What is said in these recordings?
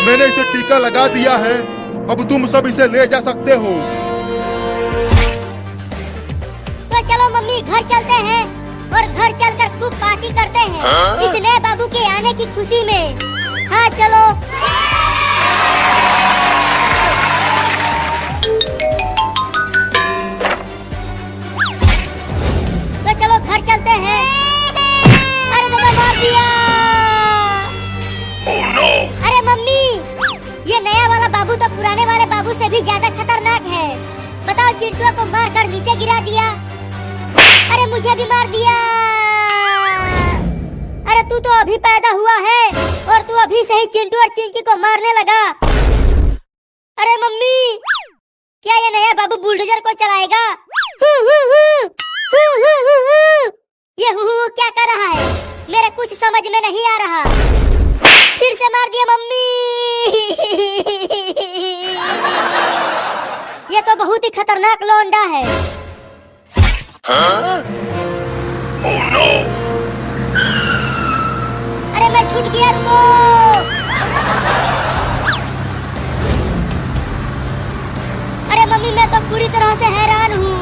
मैंने इसे टीका लगा दिया है, अब तुम सब इसे ले जा सकते हो। तो चलो मम्मी घर चलते हैं और घर चलकर खूब पार्टी करते हैं इस नए बाबू के आने की खुशी में। हाँ चलो। तो चलो घर चलते हैं। अरे दादा मार दिया। Oh no! अरे मम्मी, ये नया वाला बाबू तो पुराने वाले बाबू से भी ज्यादा खतरनाक है। बताओ, चिंटुआ को मारकर नीचे गिरा दिया। अरे मुझे भी मार दिया। अरे तू तो अभी पैदा हुआ है और तू अभी से ही चिंटू और चिंकी को मारने लगा। अरे मम्मी, क्या ये नया बाबू बुलडोजर को चलाएगा? ये क्या कर रहा है? मेरे कुछ समझ में नहीं आ रहा। फिर से मार दिया मम्मी। ये तो बहुत ही खतरनाक लौंडा है। Huh? Oh no! अरे मैं छूट गया, रुको। अरे मम्मी, मैं तो पूरी तरह से हैरान हूँ।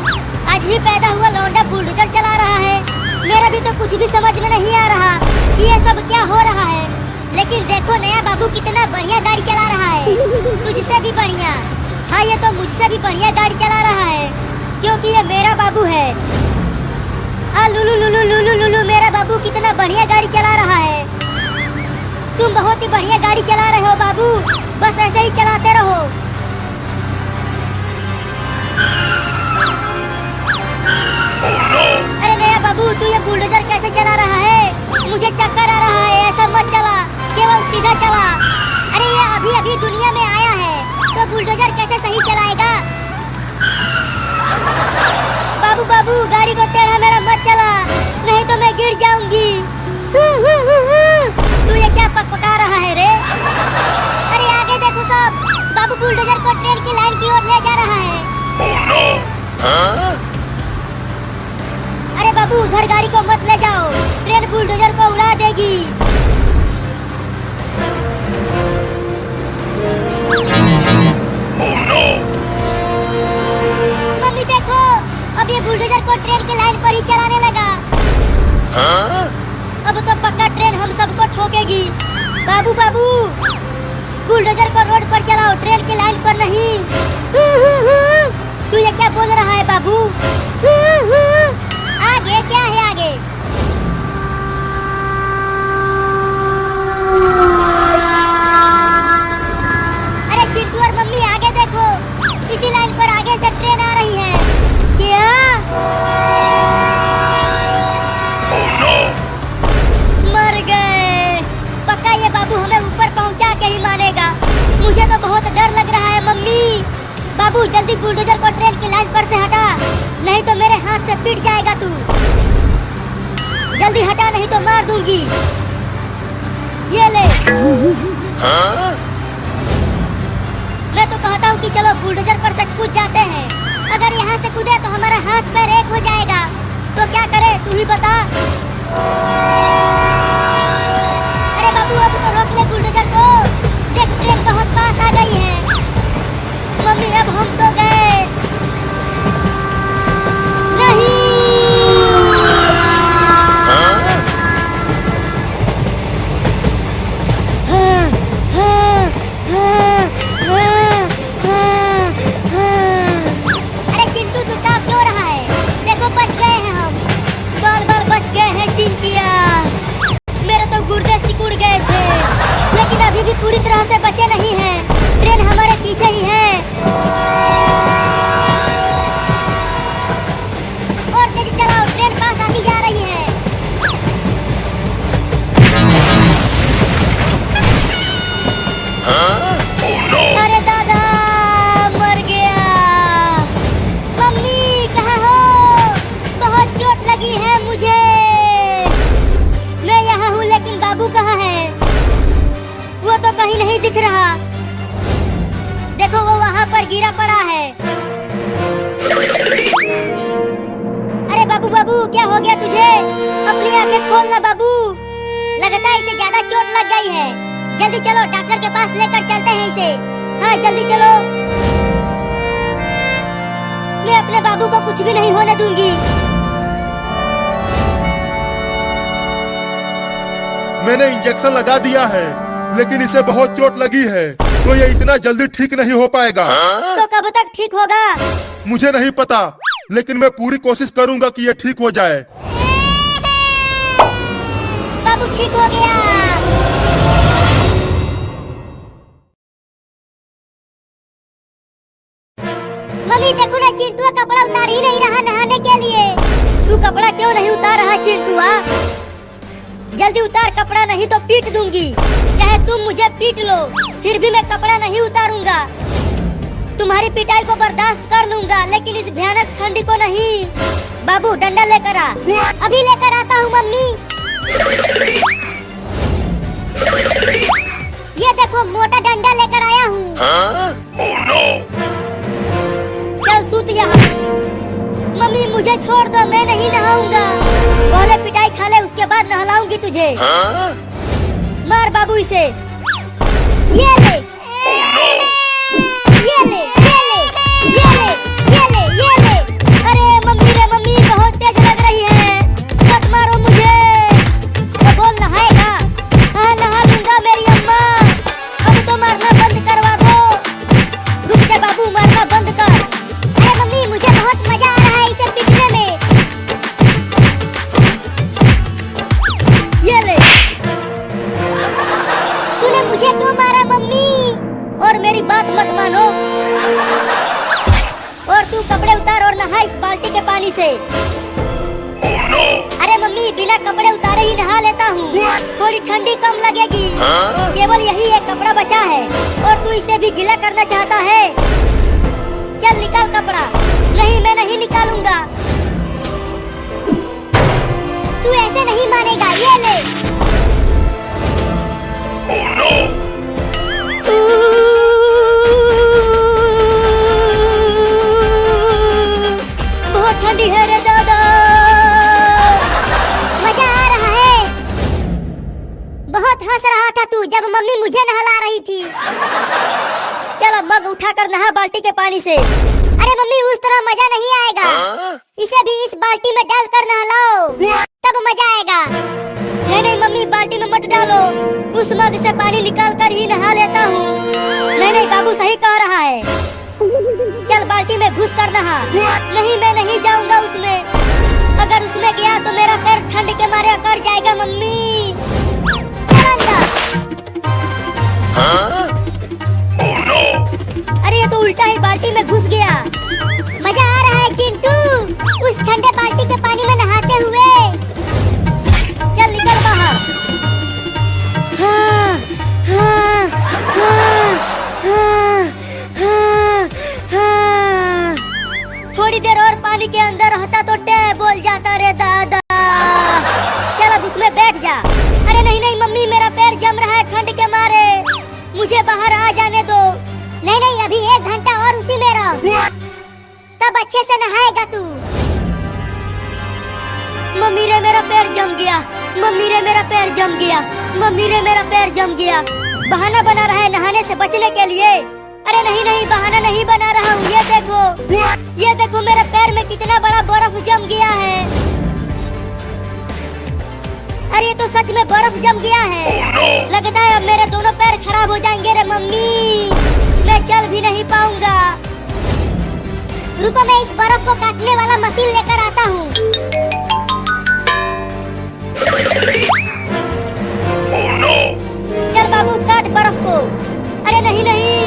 आज ही पैदा हुआ लौंडा बुलडोजर चला रहा है। मेरा भी तो कुछ भी समझ में नहीं आ रहा कि ये सब क्या हो रहा है। लेकिन देखो, नया बाबू कितना बढ़िया गाड़ी चला रहा है, तुझसे भी बढ़िया। हाँ, ये तो मुझसे भी बढ़िया गाड़ी चला रहा है, क्योंकि ये मेरा बाबू है। हाँ लुलु लुलु लुलु लुलु, मेरा बाबू कितना बढ़िया गाड़ी चला रहा है। तुम बहुत ही बढ़िया गाड़ी चला रहे हो बाबू, बस ऐसे ही चलाते रहो। Oh no! अरे नया बाबू, तू ये बुलडोजर कैसे चला रहा है? मुझे चक्कर आ रहा है। ऐसा मत चला, केवल सीधा चला। अरे ये अभी अभी दुनिया में आया है, तो बुलडोजर कैसे सही चलाएगा? बाबू बाबू, गाड़ी को टेढ़ा मेरा मत चला, नहीं तो मैं गिर जाऊंगी। तू ये क्या पकपका रहा है रे? अरे आगे देखो सब, बाबू बुलडोजर को ट्रेन की लाइन की ओर ले जा रहा है। Oh no! Huh? अरे बाबू, उधर गाड़ी को मत ले जाओ, ट्रेन बुलडोजर को उड़ा देगी। Oh no! मम्मी देखो, अब ये बुलडोजर को ट्रेन की लाइन पर ही चलाने लगा। Huh? अब तो पक्का ट्रेन हम सबको ठोकेगी। बाबू बाबू, बुलडोजर को रोड पर चलाओ, ट्रेन की लाइन पर नहीं। तू ये क्या बोल रहा है बाबू? आगे क्या है आगे? अरे चिंटू और मम्मी आगे देखो, इसी लाइन पर आगे से ट्रेन आ रही है। क्या? Oh no! मर गए। पक्का ये बाबू हमें ऊपर पहुंचा के ही मारेगा। मुझे तो बहुत डर लग रहा है मम्मी। बाबू जल्दी बुलडोजर को ट्रेन की लाइन पर से हटा, नहीं तो मेरे हाथ से पिट जाएगा तू। जल्दी हटा, नहीं तो मार दूंगी। ये ले। Huh? मैं तो कहता हूँ कि चलो बुलडोजर पर से कूद जाते हैं। अगर यहाँ से कूदे तो हमारा हाथ पैर एक हो जाएगा। तो क्या करे, तू ही बता। अरे बाबू, अब तो रोक ले बुलडोजर को। देख, ट्रेन बहुत पास आ गई है। मम्मी, अब हम तो गए। नहीं। Huh? हाँ, हाँ, हाँ, हाँ, हाँ, हाँ। अरे चिंटू, तू कांप क्यों रहा है? देखो, बच गए हैं हम। बाल बाल बच गए हैं चिंकिया। मेरे तो गुर्दे सिकुड़ गए थे, लेकिन अभी भी पूरी तरह से बचे नहीं हैं। ट्रेन हमारे पीछे ही है। और तेज चलाओ, ट्रेन पास आती जा रही है। Huh? Oh no! अरे दादा, मर गया। मम्मी कहाँ हो? बहुत चोट लगी है मुझे। मैं यहाँ हूँ, लेकिन बाबू कहाँ है? वो तो कहीं नहीं दिख रहा। देखो, वो वहाँ पर गिरा पड़ा है। अरे बाबू बाबू, क्या हो गया तुझे? अपनी आंखें खोलना बाबू। लगता है इसे ज्यादा चोट लग गई है। जल्दी चलो, डॉक्टर के पास लेकर चलते हैं इसे। हाँ जल्दी चलो। मैं अपने बाबू को कुछ भी नहीं होने दूंगी। मैंने इंजेक्शन लगा दिया है, लेकिन इसे बहुत चोट लगी है, तो ये इतना जल्दी ठीक नहीं हो पाएगा। तो कब तक ठीक होगा? मुझे नहीं पता, लेकिन मैं पूरी कोशिश करूंगा कि ये ठीक हो जाए। बाबू ठीक हो गया। मम्मी देखो ना, चिंटू कपड़ा उतार ही नहीं रहा नहाने के लिए। तू कपड़ा क्यों नहीं उतार रहा चिंटू? जल्दी उतार कपड़ा, नहीं तो पीट दूंगी। चाहे तुम मुझे पीट लो, फिर भी मैं कपड़ा नहीं उतारूंगा। तुम्हारी पिटाई को बर्दाश्त कर लूंगा, लेकिन इस भयानक ठंडी को नहीं। बाबू डंडा लेकर आ। अभी लेकर आता हूँ मम्मी। ये देखो मोटा डंडा लेकर आया हूँ। Oh no! चल सूत यहाँ। मम्मी मुझे छोड़ दो, मैं नहीं नहाऊंगा। पहले पिटाई खा ले, उसके बाद नहलाऊंगी तुझे। मार बाबू इसे। ये ले, ये ले, ये ले, ये ले, ये ले, ये ले। अरे मम्मी रे मम्मी, बहुत तेज लग रही है, मत मारो मुझे। तो बोल नहाएगा? हाँ नहा लूंगा मेरी अम्मा। अब तो मारना बंद करवा दो। रुक जा बाबू, मारना बंद कर। अरे मम्मी मुझे बहुत मजा आ रहा है इसे पीटने में। ये ले। तूने मुझे क्यों मारा मम्मी? और मेरी बात मत मानो। और तू कपड़े उतार और नहा इस बाल्टी के पानी से। Oh no! अरे मम्मी बिना कपड़े उतारे ही नहा लेता हूँ, थोड़ी ठंडी कम लगेगी। केवल यही एक कपड़ा बचा है, और तू इसे भी गीला करना चाहता है? चल निकाल कपड़ा। नहीं मैं नहीं निकालूंगा। तू ऐसे नहीं मानेगा। ये ले। Oh no! बहुत ठंडी है रे दादा। मजा आ रहा है। बहुत हंस रहा था तू जब मम्मी मुझे नहला रही थी। चलो मग उठाकर नहा बाल्टी के पानी से। अरे मम्मी उस तरह मजा नहीं आएगा, इसे भी इस बाल्टी में डालकर नहलाओ, तब मजा आएगा। नहीं नहीं मम्मी, बाल्टी में मत डालो, उस मग से पानी निकाल कर ही नहा लेता हूँ। नहीं नहीं बाबू सही कह रहा है। चल बाल्टी में घुस कर नहा। नहीं मैं नहीं जाऊंगा उसमें। अगर उसमें गया तो मेरा पैर ठंड के मारे अकड़ जाएगा मम्मी। चल अंदर। Oh no! अरे ये तो उल्टा ही बाल्टी में घुस गया। मजा आ रहा है चिंटू उस ठंडे बाल्टी के पानी में नहाते हुए। चल निकल बाहर। हाँ, हाँ, हाँ, हाँ, हाँ, हाँ। थोड़ी देर और पानी के अंदर रहता तो टे बोल जाता रे दादा। चल अब उसमें बैठ जा। अरे नहीं नहीं मम्मी, मेरा पैर जम रहा है ठंड के मारे, मुझे बाहर आ जाने दो। नहीं नहीं अभी 1 घंटा और उसी में रहो, तब अच्छे से नहाएगा तू। मम्मी रे मेरा पैर जम गया, मम्मी रे मेरा पैर जम गया, मम्मी रे मेरा पैर जम गया। बहाना बना रहा है नहाने से बचने के लिए। अरे नहीं नहीं बहाना नहीं बना रहा हूँ, ये देखो मेरे पैर में कितना बड़ा बर्फ जम गया है। अरे ये तो सच में बर्फ जम गया है। लगता है अब मेरे दोनों पैर खराब हो जाएंगे रे मम्मी, मैं चल भी नहीं पाऊंगा। रुको मैं इस बर्फ को काटने वाला मशीन लेकर आता हूँ। Oh no! चल बाबू काट बर्फ को। अरे नहीं नहीं,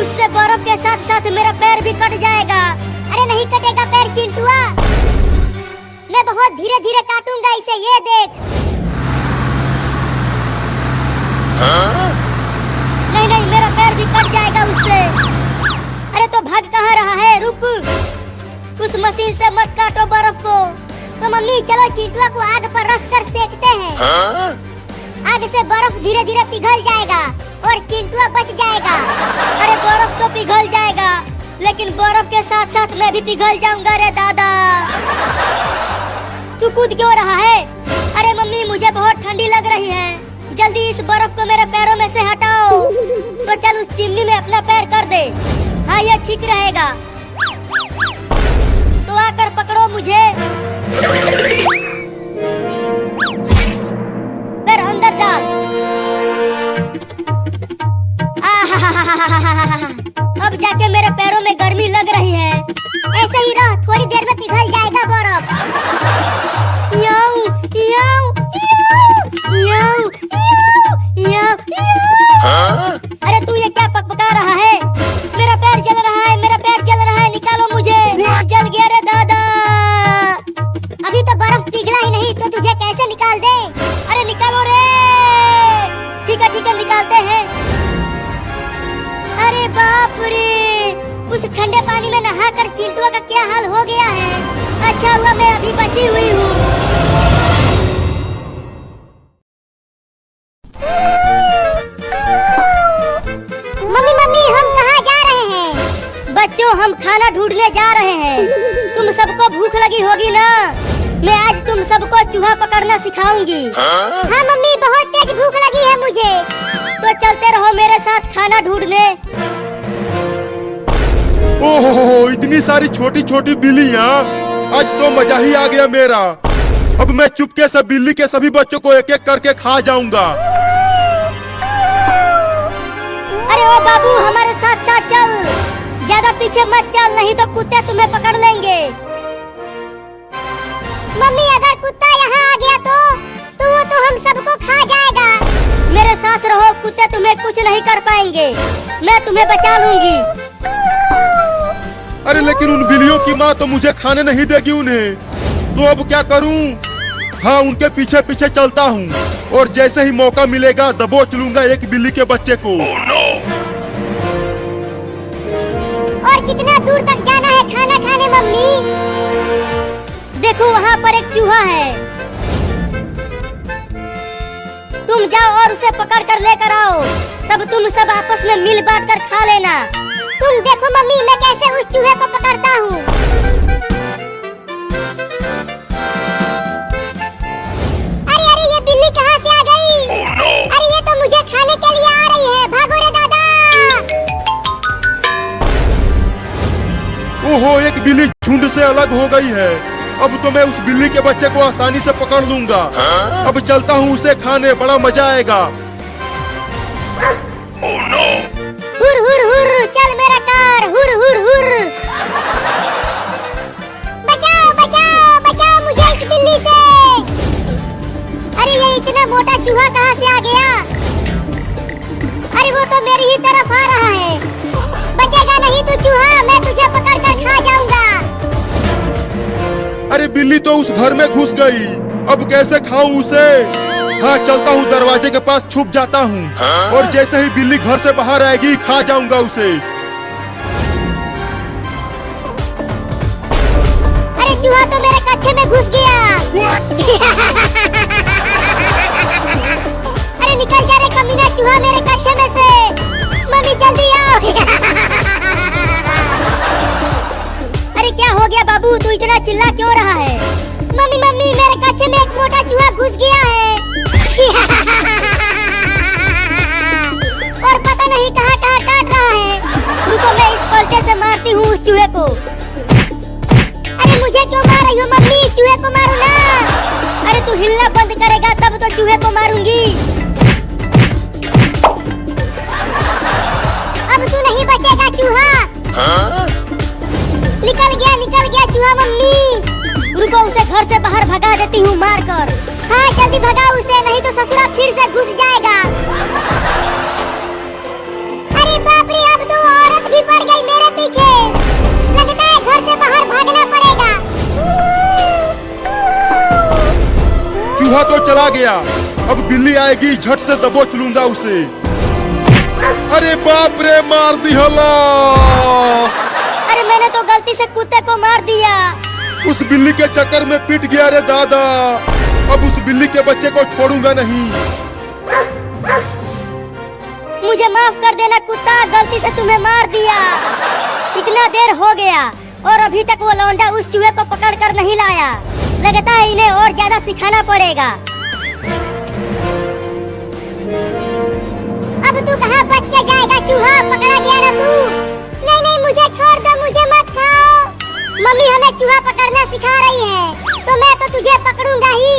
उससे बर्फ के साथ साथ मेरा पैर भी कट जाएगा। अरे नहीं कटेगा पैर चिंटुआ, मैं बहुत धीरे धीरे काटूंगा इसे, ये देख। नहीं नहीं मेरा पैर भी कट जाएगा उससे। अरे तो भाग कहाँ रहा है, रुक, उस मशीन से मत काटो बर्फ को। तो मम्मी चलो चिंटुआ को आग पर रख कर सेकते हैं। आग से बर्फ धीरे धीरे पिघल जाएगा और चिंटुआ बच जाएगा। अरे बर्फ तो पिघल जाएगा, लेकिन बर्फ के साथ साथ मैं भी पिघल जाऊंगा रे दादा। तू कूद क्यों रहा है? अरे मम्मी मुझे बहुत ठंडी लग रही है, जल्दी इस बर्फ को मेरे पैरों में से हटाओ। तो चल उस चिमनी में अपना पैर कर दे। हाँ ये ठीक रहेगा। तो आकर पकड़ो मुझे। पैर अंदर डाल। अब जाके मेरे पैरों में गर्मी लग रही है। ऐसे ही रहो, थोड़ी देर में पिघल जाएगा बर्फ। याऊ, याऊ, याऊ, याऊ, याऊ, याऊ। अरे तू ये क्या पकपका रहा है? मेरा पैर जल रहा है, मेरा पैर जल रहा है, निकालो मुझे। जल गया रे दादा। अभी तो बर्फ पिघला ही नहीं, तो तुझे कैसे निकाल दे? अरे निकालो रे। ठीक है निकालते हैं। अरे बाप रे, उस ठंडे पानी में नहाकर चिंटुआ का क्या हाल हो गया है। अच्छा हुआ मैं अभी बची हुई हूँ। मम्मी हम कहाँ जा रहे हैं? बच्चों हम खाना ढूंढने जा रहे हैं। तुम सबको भूख लगी होगी ना? मैं आज तुम सबको चूहा पकड़ना सिखाऊंगी। हाँ मम्मी, बहुत तेज भूख लगी है मुझे। तो चलते रहो मेरे साथ खाना ढूंढने। ओहो, इतनी सारी छोटी छोटी बिल्लियाँ, आज तो मजा ही आ गया मेरा। अब मैं चुपके से बिल्ली के सभी बच्चों को एक एक करके खा जाऊंगा। अरे ओ बाबू, हमारे साथ साथ चल। ज्यादा पीछे मत चल, नहीं तो कुत्ते तुम्हें पकड़ लेंगे। मम्मी अगर कुत्ता यहाँ आ गया तो वो तो हम सबको खा जाएगा। मेरे साथ रहो, कुत्ते तुम्हें कुछ नहीं कर पाएंगे। मैं तुम्हें बचा लूंगी। अरे लेकिन उन बिल्लियों की माँ तो मुझे खाने नहीं देगी उन्हें। तो अब क्या करूं? हाँ, उनके पीछे पीछे चलता हूँ और जैसे ही मौका मिलेगा दबोच लूंगा एक बिल्ली के बच्चे को। Oh no! और कितना दूर तक जाना है खाना खाने मम्मी? देखो वहाँ पर एक चूहा है। तुम जाओ और उसे पकड़ कर लेकर आओ, तब तुम सब आपस में मिल बांट कर खा लेना। तुम देखो मम्मी, मैं कैसे उस चूहे को पकड़ता हूँ। अरे ये बिल्ली कहाँ से आ गई? Oh no! अरे ये तो मुझे खाने के लिए आ रही है। भागो रे दादा। ओहो, एक बिल्ली झुंड से अलग हो गई है। अब तो मैं उस बिल्ली के बच्चे को आसानी से पकड़ लूंगा। अब चलता हूँ उसे खाने, बड़ा मजा आएगा। Oh no! हुर हुर हुर, चल मेरा कार, हुर हुर हुर। बचाओ बचाओ बचाओ मुझे इस बिल्ली से। अरे ये इतना मोटा चूहा कहाँ से आ गया? अरे वो तो मेरी ही तरफ आ रहा है। बचेगा नहीं तू चूहा, मैं तुझे पकड़ कर खा जाऊंगा। अरे बिल्ली तो उस घर में घुस गई, अब कैसे खाऊं उसे? हाँ, चलता हूँ दरवाजे के पास छुप जाता हूँ और जैसे ही बिल्ली घर से बाहर आएगी खा जाऊंगा उसे। अरे चूहा तो मेरे कच्छे में घुस गया। अरे निकल जा रे कमीना चूहा मेरे कच्छे में से। मम्मी जल्दी आओ। अरे क्या हो गया बाबू, तू इतना चिल्ला क्यों रहा है? मम्मी मेरे कच्छे में एक मोटा चूहा घुस गया है। और पता नहीं कहाँ कहाँ काट रहा है। रुको मैं इस पलटे से मारती हूँ उस चूहे को। अरे मुझे क्यों मार रही हो मम्मी? चूहे को मारो ना। अरे तू हिलना बंद करेगा तब तो चूहे को मारूंगी। अब तू नहीं बचेगा चूहा। निकल गया चूहा मम्मी। रुको उसे घर से बाहर भगा देती हूँ मार कर। हाँ जल्दी भगाओ उसे, नहीं तो ससुरा फिर से घुस जाएगा। अरे बाप रे, अब तो औरत भी पड़ गई मेरे पीछे। लगता है घर से बाहर भागना पड़ेगा। चूहा तो चला गया, अब बिल्ली आएगी, झट से दबोच लूंगा उसे। अरे बाप रे, मार दी हलास। अरे मैंने तो गलती से कुत्ते को मार दिया। उस बिल्ली के चक्कर में पिट गया रे दादा। अब उस बिल्ली के बच्चे को छोड़ूंगा नहीं। मुझे माफ कर देना कुत्ता, गलती से तुम्हें मार दिया। इतना देर हो गया और अभी तक वो लौंडा उस चूहे को पकड़ कर नहीं लाया। लगता है इन्हें और ज्यादा सिखाना पड़ेगा। तू कहाँ बच के जाएगा चूहा, पकड़ा गया ना तू। नहीं नहीं मुझे छोड़ दो, मुझे मत खाओ। मम्मी हमें चूहा पकड़ना सिखा रही है, तो मैं तो तुझे पकड़ूंगा ही,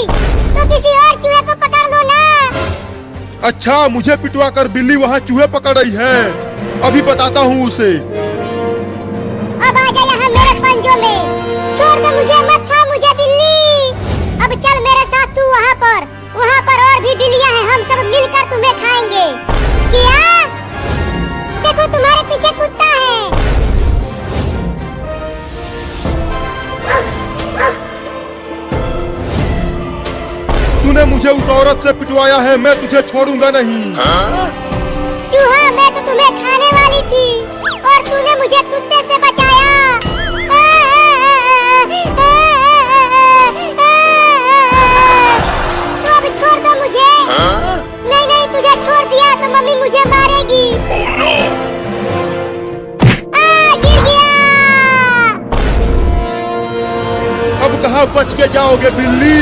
तो किसी और चूहे को पकड़ लो ना। अच्छा, मुझे पिटवा कर बिल्ली वहाँ चूहे पकड़ रही है, अभी बताता हूँ उसे। अब आ जा यहाँ मेरे पंजों में, छोड़ दो मुझे, मत खा मुझे बिल्ली। अब चल मेरे साथ तू वहाँ पर और भी बिल्लियाँ हैं, हम सब मिलकर तुम्हें खाएंगे। क्या? देखो तुम्हारे पीछे कुत्ता है। तूने मुझे उस औरत से पिटवाया है, मैं तुझे छोड़ूंगा नहीं। चूहा, मैं तो तुम्हें खाने वाली थी और तूने मुझे कुत्ते से बचाया। तो अब छोड़ दो मुझे। नहीं नहीं, तुझे छोड़ दिया तो मम्मी मुझे मारेगी। Oh no! गिर गया। अब कहाँ बच के जाओगे बिल्ली?